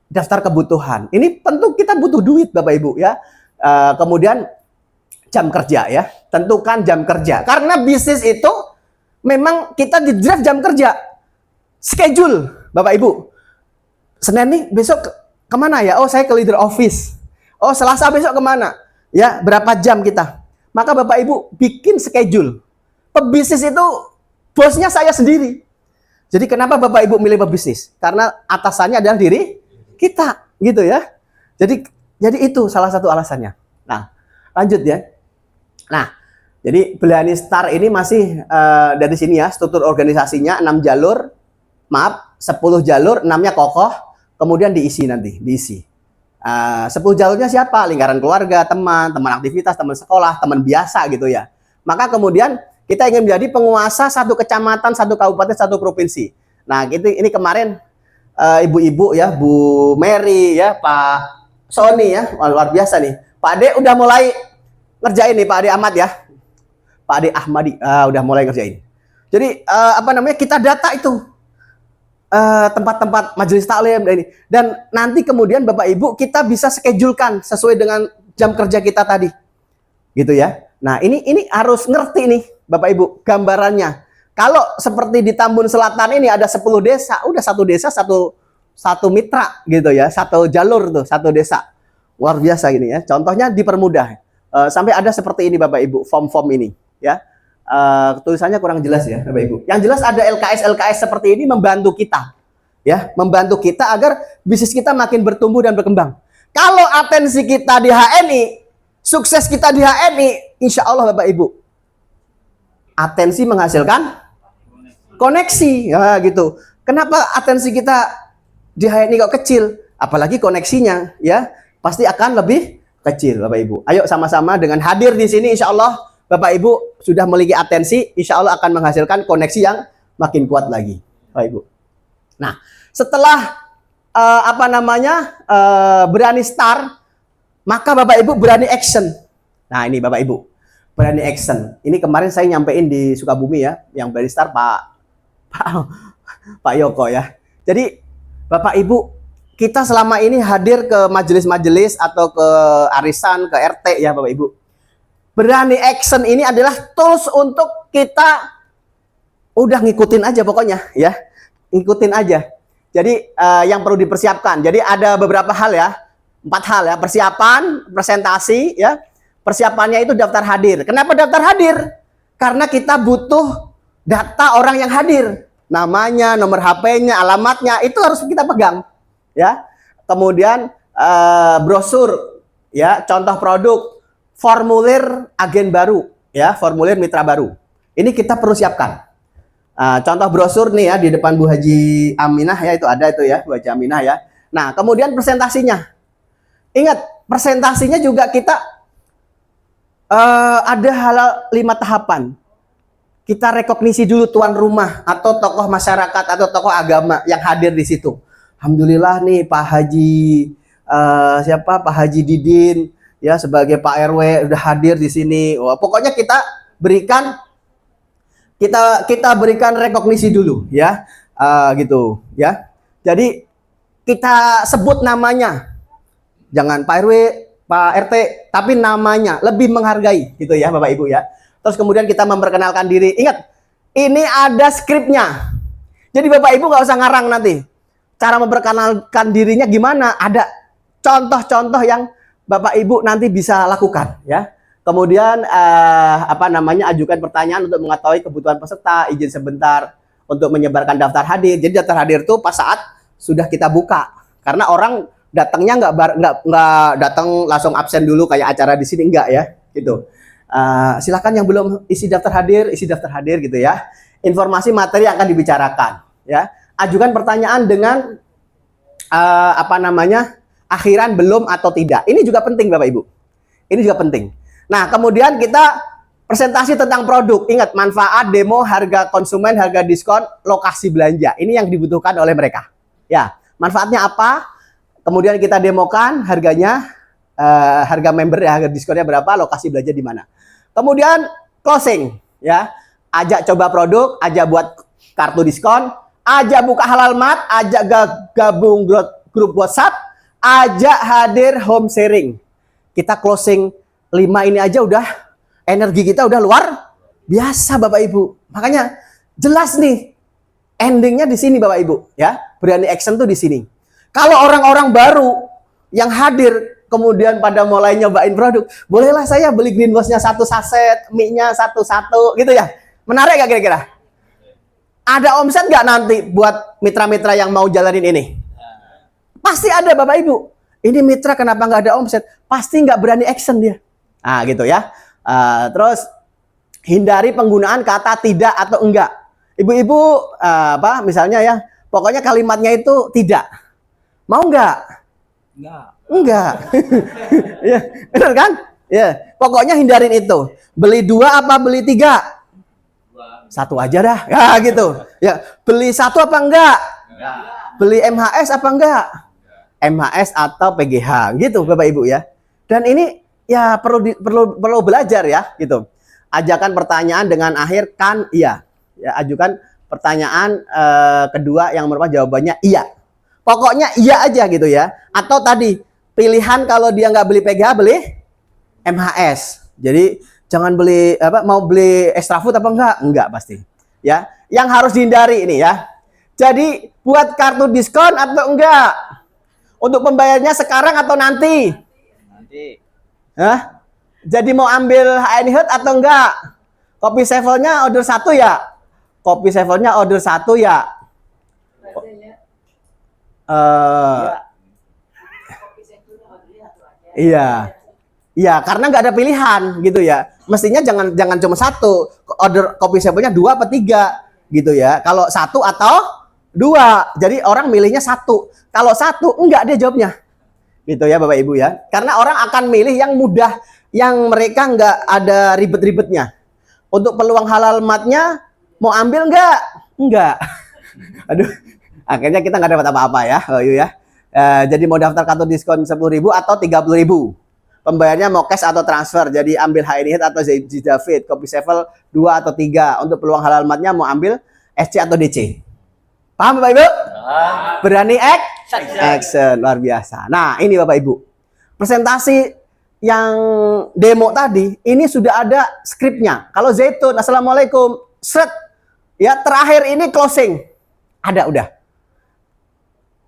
daftar kebutuhan. Ini tentu kita butuh duit Bapak Ibu ya. Kemudian jam kerja ya. Tentukan jam kerja. Karena bisnis itu memang kita di draft jam kerja. Schedule Bapak Ibu. Senin nih besok kemana ya? Oh saya ke leader office. Oh Selasa besok kemana? Ya berapa jam kita? Maka Bapak Ibu bikin schedule. Pebisnis itu bosnya saya sendiri. Jadi kenapa Bapak Ibu milih pebisnis? Karena atasannya adalah diri kita, gitu ya. Jadi itu salah satu alasannya. Nah, lanjut ya. Nah, jadi Belani Star ini masih dari sini ya, struktur organisasinya 6 jalur. Maaf, 10 jalur, 6-nya kokoh, kemudian diisi nanti, diisi. 10 jalurnya siapa? Lingkaran keluarga, teman aktivitas, teman sekolah, teman biasa gitu ya. Maka kemudian kita ingin menjadi penguasa satu kecamatan, satu kabupaten, satu provinsi. Nah, ini kemarin ibu-ibu ya, Bu Mary ya, Pak Sony ya, luar biasa nih. Pak Ade udah mulai ngerjain nih, Pak Ade Ahmad ya. Pak Ade Ahmadi udah mulai ngerjain. Jadi kita data itu tempat-tempat majelis taklim dan nanti kemudian Bapak Ibu kita bisa schedulekan sesuai dengan jam kerja kita tadi. Gitu ya. Nah, ini harus ngerti nih Bapak Ibu gambarannya. Kalau seperti di Tambun Selatan ini ada 10 desa, udah satu desa satu mitra gitu ya, satu jalur tuh, satu desa. Luar biasa gini ya. Contohnya dipermudah. Sampai ada seperti ini Bapak Ibu, form-form ini ya. Tulisannya kurang jelas ya Bapak Ibu. Yang jelas ada LKS seperti ini membantu kita. Ya, membantu kita agar bisnis kita makin bertumbuh dan berkembang. Kalau atensi kita di HNI, sukses kita di HNI, insya Allah Bapak Ibu, atensi menghasilkan koneksi, ya gitu. Kenapa atensi kita di HNI kok kecil? apalagi koneksinya ya pasti akan lebih kecil Bapak Ibu. Ayo sama-sama dengan hadir di sini insya Allah Bapak Ibu sudah memiliki atensi, insya Allah akan menghasilkan koneksi yang makin kuat lagi Bapak Ibu. Nah setelah berani start, maka Bapak Ibu berani action. Nah ini Bapak Ibu berani action. Ini kemarin saya nyampein di Sukabumi ya, yang berani start Pak Yoko ya. Jadi Bapak Ibu kita selama ini hadir ke majelis-majelis atau ke arisan, ke RT ya Bapak Ibu. Berani action ini adalah tools untuk kita udah ngikutin aja pokoknya ya. Ngikutin aja. Jadi yang perlu dipersiapkan. Jadi ada beberapa hal ya. 4 hal ya. Persiapan, presentasi ya. Persiapannya itu daftar hadir. Kenapa daftar hadir? Karena kita butuh data orang yang hadir. Namanya, nomor HP-nya, alamatnya itu harus kita pegang. Ya, kemudian brosur, ya, contoh produk, formulir agen baru, ya, formulir mitra baru. Ini kita perlu siapkan. Contoh brosur nih ya di depan Bu Haji Aminah ya itu ada itu ya Bu Haji Aminah ya. Nah kemudian presentasinya, ingat presentasinya juga kita ada hal 5 tahapan. Kita rekognisi dulu tuan rumah atau tokoh masyarakat atau tokoh agama yang hadir di situ. Alhamdulillah nih Pak Haji Pak Haji Didin ya sebagai Pak RW udah hadir di sini. Wah, pokoknya kita berikan rekognisi dulu ya. Gitu ya. Jadi kita sebut namanya. Jangan Pak RW, Pak RT, tapi namanya lebih menghargai gitu ya Bapak Ibu ya. Terus kemudian kita memperkenalkan diri. Ingat, ini ada skripnya. Jadi Bapak Ibu nggak usah ngarang nanti. Cara memperkenalkan dirinya gimana? Ada contoh-contoh yang Bapak Ibu nanti bisa lakukan ya. Kemudian ajukan pertanyaan untuk mengetahui kebutuhan peserta, izin sebentar untuk menyebarkan daftar hadir. Jadi daftar hadir itu pas saat sudah kita buka. Karena orang datangnya nggak datang langsung absen dulu kayak acara di sini enggak ya, gitu. Silakan yang belum isi daftar hadir gitu ya. Informasi materi yang akan dibicarakan ya. Ajukan pertanyaan dengan akhiran belum atau tidak. Ini juga penting Bapak Ibu. Ini juga penting. Nah, kemudian kita presentasi tentang produk. Ingat, manfaat, demo, harga konsumen, harga diskon, lokasi belanja. Ini yang dibutuhkan oleh mereka. Ya, manfaatnya apa? Kemudian kita demokan harganya, harga member ya, harga diskonnya berapa, lokasi belanja di mana. Kemudian closing ya. Ajak coba produk, ajak buat kartu diskon, ajak buka halal mat, ajak gabung grup WhatsApp, ajak hadir home sharing. Kita closing 5 ini aja udah energi kita udah luar biasa Bapak Ibu. Makanya jelas nih endingnya di sini Bapak Ibu ya. Berani action tuh di sini. Kalau orang-orang baru yang hadir kemudian pada mulai nyobain produk, bolehlah saya beli greenwash-nya 1 saset, mie-nya 1 gitu ya. Menarik gak kira-kira? Ada omset nggak nanti buat mitra-mitra yang mau jalanin ini? Pasti ada Bapak Ibu. Ini mitra kenapa nggak ada omset? Pasti nggak berani action dia. Nah gitu ya. Terus hindari penggunaan kata tidak atau enggak. Ibu-ibu misalnya ya, pokoknya kalimatnya itu tidak. Mau nggak? Enggak. Ya, benar kan? Ya, pokoknya hindarin itu. Beli 2 apa beli 3? 1 aja dah. Ya gitu. Ya, beli 1 apa enggak? Beli MHS apa enggak? MHS atau PGH gitu Bapak Ibu ya. Dan ini ya perlu belajar ya gitu. Ajakan pertanyaan dengan akhir kan iya. Ya, ajukan pertanyaan kedua yang merupakan jawabannya iya. Pokoknya iya aja gitu ya. Atau tadi pilihan kalau dia nggak beli PGH beli MHS. Jadi jangan beli mau beli extra food apa enggak? Enggak pasti. Ya, yang harus dihindari ini ya. Jadi buat kartu diskon atau enggak? Untuk pembayarnya sekarang atau nanti? Nanti. Hah? Jadi mau ambil HN Health atau enggak? Kopi sevelnya order 1 ya? Kopi sevelnya order 1 ya? Iya. Iya, karena nggak ada pilihan gitu ya. Mestinya jangan cuma 1. Order kopi sevelnya 2 apa 3 gitu ya. Kalau 1 atau dua. Jadi orang milihnya satu. Kalau satu, enggak dia jawabnya. Gitu ya Bapak Ibu ya. Karena orang akan milih yang mudah, yang mereka enggak ada ribet-ribetnya. Untuk peluang halal matnya, mau ambil enggak? Enggak. Aduh, akhirnya kita nggak dapat apa-apa ya. Oh iya ya. Jadi mau daftar kartu diskon 10.000 atau 30.000. Pembayarnya mau cash atau transfer. Jadi ambil HNI Hit atau David, Kopi Sevel 2 atau 3. Untuk peluang halal matnya mau ambil SC atau DC. Paham Bapak Ibu? Berani action. Luar biasa. Nah ini Bapak Ibu. Presentasi yang demo tadi, ini sudah ada skripnya. Kalau Zaitun, Assalamualaikum. Set. Ya terakhir ini closing. Ada udah.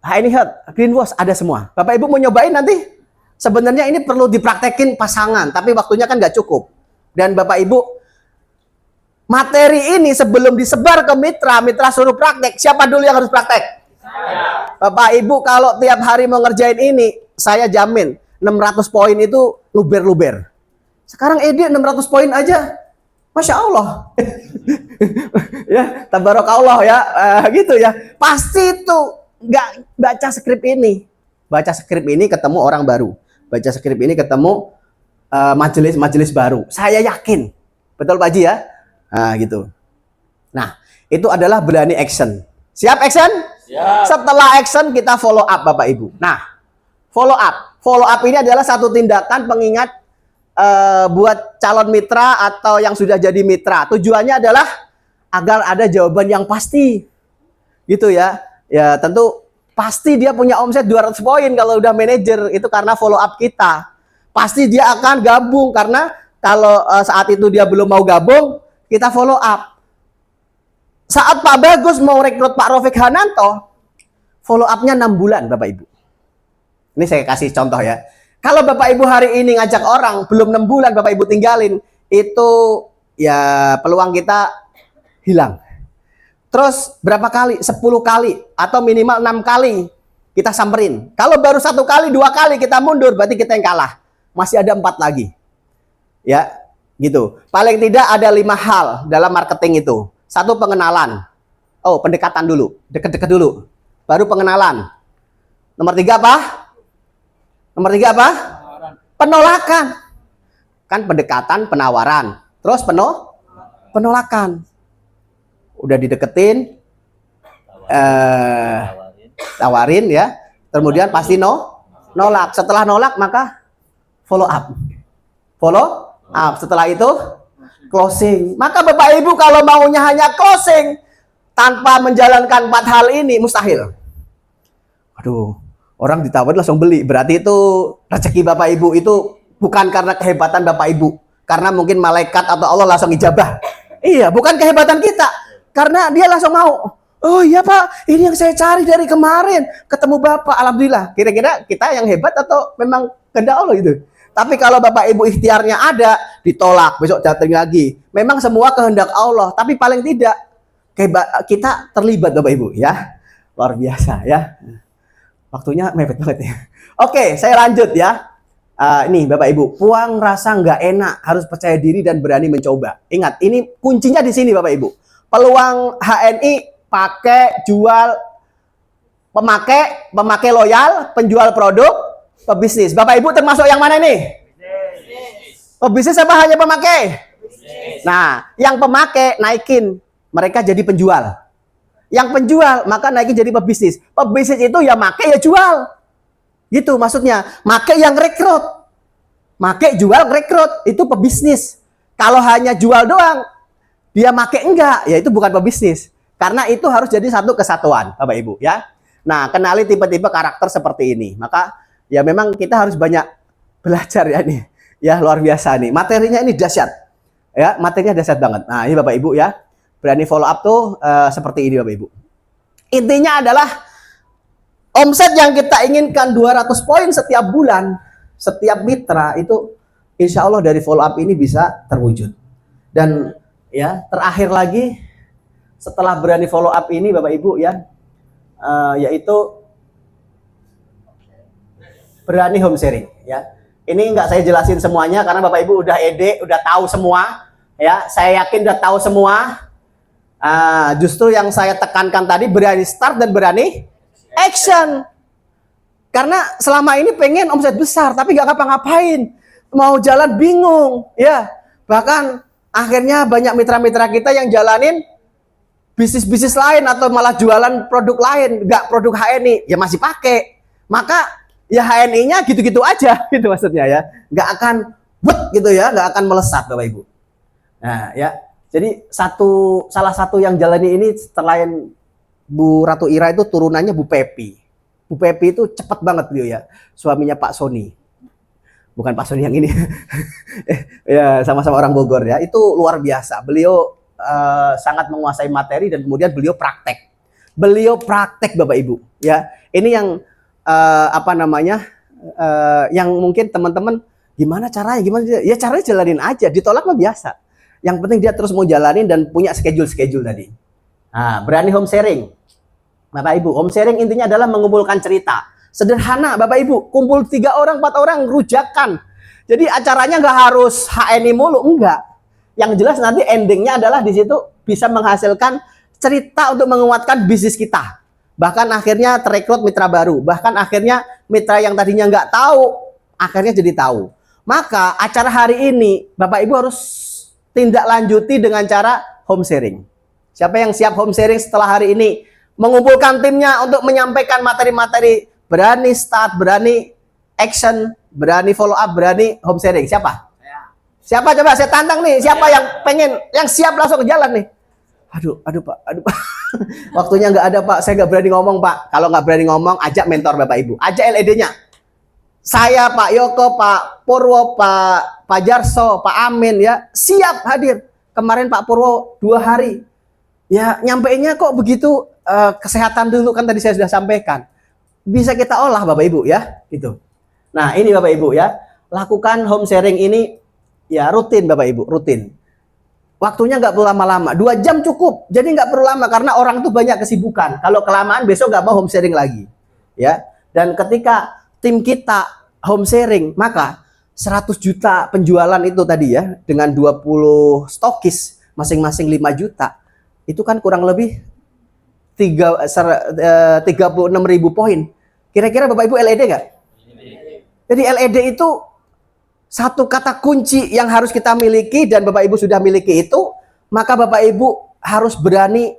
HNI Hit, Greenwash ada semua. Bapak Ibu mau nyobain nanti? Sebenarnya ini perlu dipraktekin pasangan, tapi waktunya kan nggak cukup. Dan Bapak Ibu, materi ini sebelum disebar ke mitra suruh praktek. Siapa dulu yang harus praktek? Bapak Ibu kalau tiap hari mau ngerjain ini, saya jamin 600 poin itu luber-luber. Sekarang edit 600 poin aja. Masya Allah. Ya, tabarakallah ya. Gitu ya. Pasti itu nggak baca skrip ini. Baca skrip ini ketemu orang baru. Baca skrip ini ketemu majelis-majelis baru. Saya yakin. Betul Pak Haji ya? Nah, gitu. Nah, itu adalah berani action. Siap action? Siap. Setelah action kita follow up Bapak Ibu. Nah, follow up. Follow up ini adalah satu tindakan pengingat buat calon mitra atau yang sudah jadi mitra. Tujuannya adalah agar ada jawaban yang pasti. Gitu ya. Ya, tentu pasti dia punya omset 200 poin kalau udah manajer. Itu karena follow up kita. Pasti dia akan gabung karena kalau saat itu dia belum mau gabung, kita follow up. Saat Pak Bagus mau rekrut Pak Rofik Hananto, follow up-nya 6 bulan Bapak Ibu. Ini saya kasih contoh ya. Kalau Bapak Ibu hari ini ngajak orang, belum 6 bulan Bapak Ibu tinggalin, itu ya peluang kita hilang. Terus berapa kali? 10 kali atau minimal 6 kali kita samperin. Kalau baru 1 kali, 2 kali kita mundur, berarti kita yang kalah. Masih ada 4 lagi. Ya, gitu. Paling tidak ada 5 hal dalam marketing itu. 1 pengenalan. Oh, pendekatan dulu. Deket-deket dulu. Baru pengenalan. Nomor 3 apa? Nomor 3 apa? Penolakan. Kan pendekatan, penawaran. Terus penolakan. Udah dideketin, tawarin ya. Kemudian pasti nolak. Setelah nolak maka follow up. Follow up. Setelah itu closing. Maka Bapak Ibu kalau maunya hanya closing tanpa menjalankan 4 hal ini mustahil. Aduh, orang ditawar langsung beli. Berarti itu rezeki Bapak Ibu itu bukan karena kehebatan Bapak Ibu, karena mungkin malaikat atau Allah langsung ijabah. Iya, bukan kehebatan kita. Karena dia langsung mau. Oh iya Pak, ini yang saya cari dari kemarin. Ketemu Bapak, alhamdulillah. Kira-kira kita yang hebat atau memang kehendak Allah gitu. Tapi kalau Bapak Ibu ikhtiarnya ada, ditolak, besok datang lagi. Memang semua kehendak Allah. Tapi paling tidak, kita terlibat Bapak Ibu ya. Luar biasa ya. Waktunya mepet banget ya. Oke, saya lanjut ya. Ini Bapak Ibu, puang rasa nggak enak, harus percaya diri dan berani mencoba. Ingat, ini kuncinya di sini Bapak Ibu. Peluang HNI pakai jual pemakai loyal, penjual produk, pebisnis. Bapak Ibu termasuk yang mana nih? Pebisnis apa hanya pemakai? Nah, yang pemakai naikin, mereka jadi penjual. Yang penjual maka naikin jadi pebisnis. Pebisnis itu ya make ya jual. Gitu maksudnya. Make yang rekrut. Make jual rekrut itu pebisnis. Kalau hanya jual doang, dia make enggak, ya itu bukan pebisnis. Karena itu harus jadi satu kesatuan, Bapak Ibu ya. Nah, kenali tipe-tipe karakter seperti ini. Maka ya memang kita harus banyak belajar ya nih. Ya luar biasa nih. Materinya ini dahsyat. Ya, materinya dahsyat banget. Nah, ini Bapak Ibu ya. Berani follow up tuh seperti ini Bapak Ibu. Intinya adalah omset yang kita inginkan 200 poin setiap bulan, setiap mitra itu insya Allah dari follow up ini bisa terwujud. Dan ya terakhir lagi setelah berani follow up ini Bapak Ibu ya, yaitu berani home sharing ya. Ini nggak saya jelasin semuanya karena Bapak Ibu udah udah tahu semua ya. Saya yakin udah tahu semua. Justru yang saya tekankan tadi berani start dan berani action. Karena selama ini pengen omset besar tapi nggak ngapa-ngapain, mau jalan bingung, ya. Bahkan akhirnya banyak mitra-mitra kita yang jalanin bisnis-bisnis lain atau malah jualan produk lain, nggak produk HNI, ya masih pakai. Maka ya HNI-nya gitu-gitu aja, gitu maksudnya ya, nggak akan gitu ya, nggak akan melesat Bapak Ibu. Nah ya, jadi salah satu yang jalani ini selain Bu Ratu Ira itu turunannya Bu Pepi. Bu Pepi itu cepat banget beliau ya, suaminya Pak Sony. Bukan Pak Sony yang ini, ya sama-sama orang Bogor ya. Itu luar biasa. Beliau sangat menguasai materi dan kemudian beliau praktek. Beliau praktek Bapak Ibu ya. Ini yang yang mungkin teman-teman gimana caranya? Ya caranya jalanin aja. Ditolak mah biasa. Yang penting dia terus mau jalanin dan punya schedule tadi. Nah, berani home sharing. Bapak Ibu, home sharing intinya adalah mengumpulkan cerita. Sederhana Bapak Ibu, kumpul 3 orang, 4 orang, rujakan. Jadi acaranya nggak harus HNI mulu, enggak. Yang jelas nanti endingnya adalah di situ bisa menghasilkan cerita untuk menguatkan bisnis kita. Bahkan akhirnya terekrut mitra baru. Bahkan akhirnya mitra yang tadinya nggak tahu, akhirnya jadi tahu. Maka acara hari ini Bapak Ibu harus tindak lanjuti dengan cara home sharing. Siapa yang siap home sharing setelah hari ini? Mengumpulkan timnya untuk menyampaikan materi-materi. Berani start, berani action, berani follow up, berani home sharing. Siapa? Siapa coba saya tantang nih, siapa yang pengen, yang siap langsung ke jalan nih? Aduh Pak. Waktunya nggak ada Pak, saya nggak berani ngomong Pak. Kalau nggak berani ngomong, ajak mentor Bapak Ibu, ajak LED-nya. Saya, Pak Yoko, Pak Purwo, Pak Jarso, Pak Amin ya, siap hadir. Kemarin Pak Purwo 2 hari. Ya nyampeinnya kok begitu, kesehatan dulu kan tadi saya sudah sampaikan. Bisa kita olah Bapak Ibu ya, gitu. Nah ini Bapak Ibu ya, lakukan home sharing ini ya rutin Bapak Ibu, rutin. Waktunya nggak perlu lama-lama, 2 jam cukup. Jadi nggak perlu lama karena orang tuh banyak kesibukan. Kalau kelamaan besok nggak mau home sharing lagi, ya. Dan ketika tim kita home sharing, maka 100 juta penjualan itu tadi ya, dengan 20 stokis masing-masing 5 juta, itu kan kurang lebih 36.000 poin. Kira-kira Bapak Ibu LED nggak? Jadi LED itu satu kata kunci yang harus kita miliki dan Bapak Ibu sudah miliki itu, maka Bapak Ibu harus berani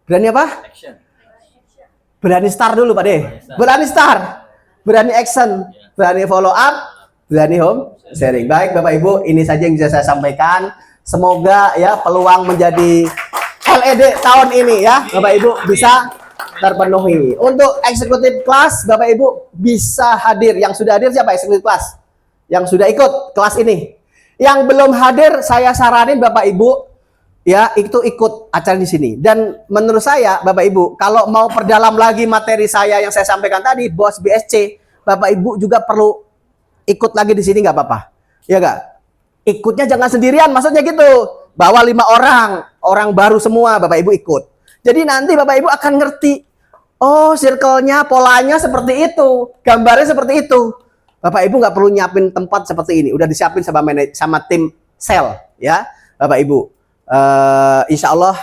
apa? Action. Berani start dulu Pak De. Berani start, berani action, berani follow up, berani home sharing. Baik Bapak Ibu, ini saja yang bisa saya sampaikan. Semoga ya peluang menjadi LED tahun ini ya Bapak Ibu bisa terpenuhi. Untuk eksekutif kelas Bapak Ibu bisa hadir. Yang sudah hadir siapa eksekutif kelas? Yang sudah ikut kelas ini. Yang belum hadir saya saranin Bapak Ibu ya itu ikut acara di sini. Dan menurut saya Bapak Ibu kalau mau perdalam lagi materi saya yang saya sampaikan tadi, Bos BSC, Bapak Ibu juga perlu ikut lagi di sini nggak apa-apa. Ya nggak? Ikutnya jangan sendirian, maksudnya gitu. Bawa 5 orang baru semua Bapak Ibu ikut. Jadi nanti Bapak Ibu akan ngerti. Oh, circle-nya, polanya seperti itu, gambarnya seperti itu. Bapak Ibu nggak perlu nyiapin tempat seperti ini, udah disiapin sama tim sel, ya, Bapak Ibu. Insya Allah,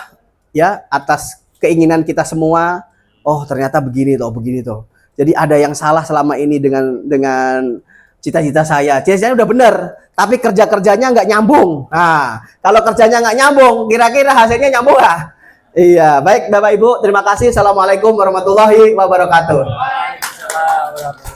ya, atas keinginan kita semua. Oh, ternyata begini toh. Jadi ada yang salah selama ini dengan cita-cita saya. Cita-citanya udah bener, tapi kerjanya nggak nyambung. Nah, kalau kerjanya nggak nyambung, kira-kira hasilnya nyambung nggak? Iya, baik Bapak Ibu, terima kasih. Assalamualaikum warahmatullahi wabarakatuh. Waalaikumsalam warahmatullahi wabarakatuh.